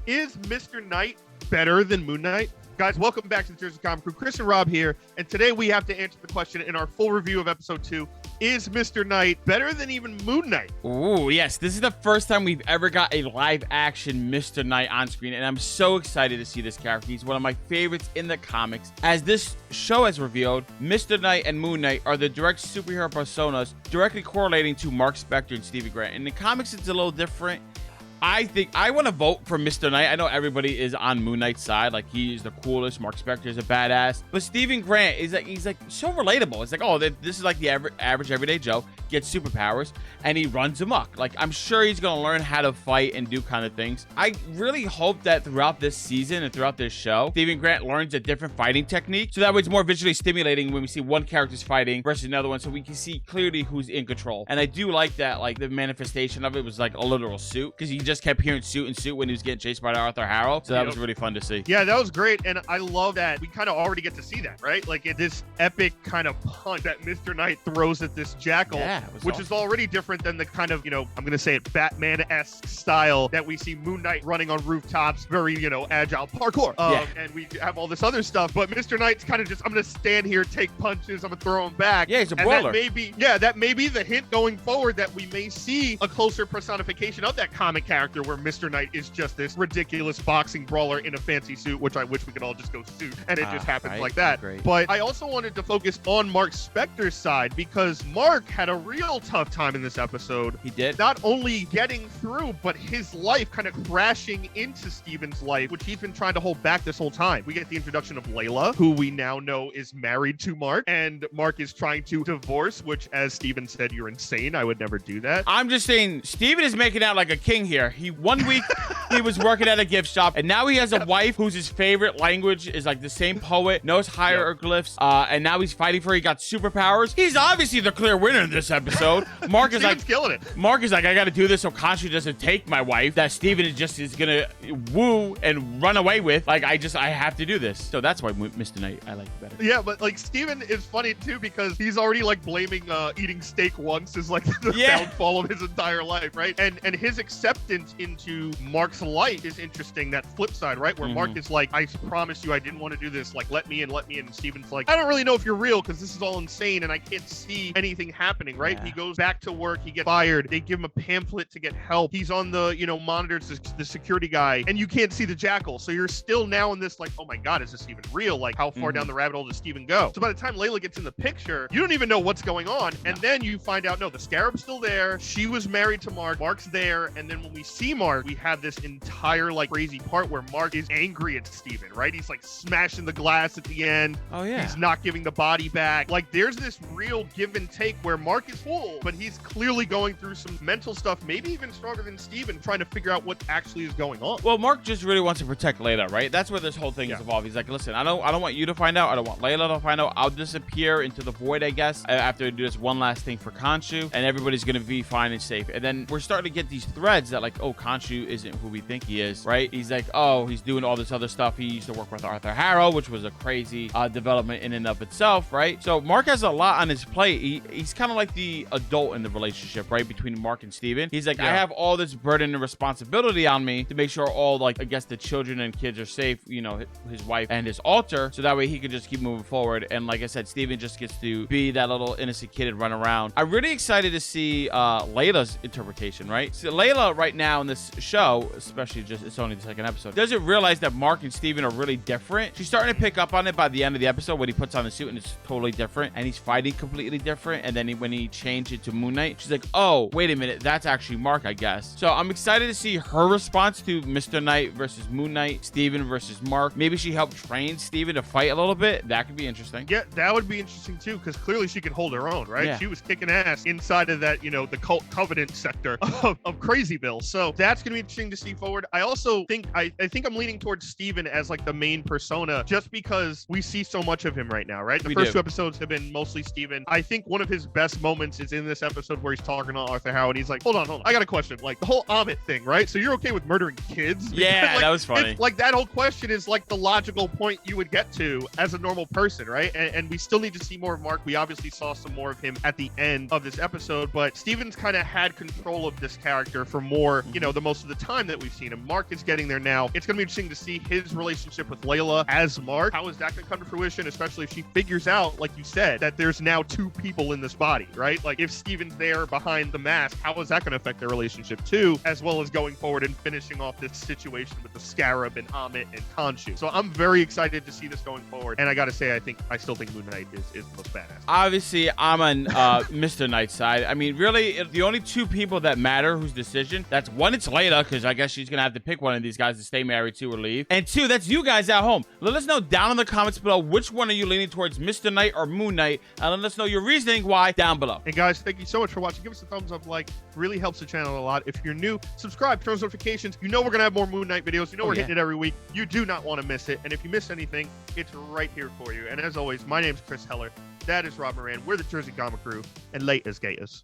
Is Mr. Knight better than Moon Knight? Guys, welcome back to the Jersey Comic Crew. Chris and Rob here, and today we have to answer the question in our full review of episode 2. Is Mr. Knight better than even Moon Knight? Ooh, yes. This is the first time we've ever got a live-action Mr. Knight on screen, and I'm so excited to see this character. He's one of my favorites in the comics. As this show has revealed, Mr. Knight and Moon Knight are the direct superhero personas directly correlating to Mark Spector and Stevie Grant. In the comics, it's a little different. I think I want to vote for Mr. Knight. I know everybody is on Moon Knight's side. Like, he is the coolest. Mark Spector is a badass. But Stephen Grant is like, he's like so relatable. It's like, oh, this is like the average everyday Joe, gets superpowers, and he runs amok. Like, I'm sure he's going to learn how to fight and do kind of things. I really hope that throughout this season and throughout this show, Stephen Grant learns a different fighting technique. So that way it's more visually stimulating when we see one character's fighting versus another one. So we can see clearly who's in control. And I do like that, like, the manifestation of it was like a literal suit, because he just kept hearing suit and suit when he was getting chased by Arthur Harrow. So that was really fun to see. Yeah, that was great. And I love that we kind of already get to see that, right? Like, this epic kind of punch that Mr. Knight throws at this jackal, which is already different than the kind of, I'm going to say it, Batman-esque style that we see Moon Knight running on rooftops, very, agile parkour. And we have all this other stuff. But Mr. Knight's kind of just, I'm going to stand here, take punches, I'm going to throw him back. Yeah, he's a brawler. That may be the hint going forward that we may see a closer personification of that comic character where Mr. Knight is just this ridiculous boxing brawler in a fancy suit, which I wish we could all just go suit, and it just happens like that. Great. But I also wanted to focus on Mark Spector's side, because Mark had a real tough time in this episode. He did. Not only getting through, but his life kind of crashing into Steven's life, which he's been trying to hold back this whole time. We get the introduction of Layla, who we now know is married to Mark, and Mark is trying to divorce, which, as Steven said, you're insane. I would never do that. I'm just saying, Steven is making out like a king here. One week he was working at a gift shop, and now he has a wife whose his favorite language is like the same poet, knows hieroglyphs, and now he's fighting for, he got superpowers. He's obviously the clear winner in this episode. Mark is like killing it. Mark is like, I got to do this so Khonshu doesn't take my wife that Steven is gonna woo and run away with. Like, I have to do this. So that's why Mr. Knight I like better. Yeah, but like Steven is funny too, because he's already like blaming eating steak once is like the downfall of his entire life, right? And his acceptance into Mark's life is interesting. That flip side, right? Where Mark is like, I promise you I didn't want to do this. Like, let me in. And Steven's like, I don't really know if you're real, because this is all insane and I can't see anything happening, right? He goes back to work. He gets fired. They give him a pamphlet to get help. He's on the, monitors, the security guy, and you can't see the jackal. So you're still now in this like, oh my God, is this even real? Like, how far down the rabbit hole does Steven go? So by the time Layla gets in the picture, you don't even know what's going on. And then you find out, no, the Scarab's still there. She was married to Mark. Mark's there. And then when we see Mark, we have this entire like crazy part where Mark is angry at Steven, right? He's like smashing the glass at the end. Oh yeah. He's not giving the body back. Like, there's this real give and take where Mark is full, but he's clearly going through some mental stuff, maybe even stronger than Steven, trying to figure out what actually is going on. Well, Mark just really wants to protect Layla, right? That's where this whole thing is evolved. He's like, listen, I don't want you to find out. I don't want Layla to find out. I'll disappear into the void, I guess, after I do this one last thing for Khonshu, and everybody's gonna be fine and safe. And then we're starting to get these threads that like, oh, Khonshu isn't who we think he is, right? He's like, oh, he's doing all this other stuff. He used to work with Arthur Harrow, which was a crazy development in and of itself, right? So Mark has a lot on his plate. He's kind of like the adult in the relationship, right, between Mark and Steven. He's like, I have all this burden and responsibility on me to make sure all, like, I guess the children and kids are safe, his wife and his altar, so that way he can just keep moving forward. And like I said, Steven just gets to be that little innocent kid and run around. I'm really excited to see Layla's interpretation, right? So Layla right now in this show, especially it's only the second episode, doesn't realize that Mark and Steven are really different. She's starting to pick up on it by the end of the episode when he puts on the suit and it's totally different and he's fighting completely different. And then when he changed it to Moon Knight, she's like, oh, wait a minute, that's actually Mark, I guess. So I'm excited to see her response to Mr. Knight versus Moon Knight, Steven versus Mark. Maybe she helped train Steven to fight a little bit. That could be interesting. Yeah, that would be interesting too, because clearly she could hold her own, right? Yeah. She was kicking ass inside of that, the cult covenant sector of Crazyville. So that's going to be interesting to see forward. I also think, I think I'm leaning towards Steven as like the main persona, just because we see so much of him right now, right? The first 2 episodes have been mostly Steven. I think one of his best moments is in this episode where he's talking to Arthur Harrow and he's like, hold on. I got a question. Like, the whole Amit thing, right? So you're okay with murdering kids? Yeah, like, that was funny. Like, that whole question is like the logical point you would get to as a normal person, right? And we still need to see more of Mark. We obviously saw some more of him at the end of this episode, but Steven's kind of had control of this character for more you know, the most of the time that we've seen him. Mark is getting there now. It's going to be interesting to see his relationship with Layla as Mark. How is that going to come to fruition, especially if she figures out, like you said, that there's now two people in this body, right? Like if Steven's there behind the mask, how is that going to affect their relationship too, as well as going forward and finishing off this situation with the Scarab and Amit and Khonshu. So I'm very excited to see this going forward. And I got to say, I still think Moon Knight is the most badass. Obviously, I'm on Mr. Knight's side. I mean, really, the only two people that matter whose decision, that's one, it's Layla, because I guess she's going to have to pick one of these guys to stay married to or leave. And two, that's you guys at home. Let us know down in the comments below which one are you leaning towards, Mr. Knight or Moon Knight, and let us know your reasoning why down below. And guys, thank you so much for watching. Give us a thumbs up, like, really helps the channel a lot. If you're new, subscribe, turn on notifications. You know we're going to have more Moon Knight videos. You know we're hitting it every week. You do not want to miss it. And if you miss anything, it's right here for you. And as always, my name's Chris Heller. That is Rob Moran. We're the Jersey Comic Crew. And late as Gators.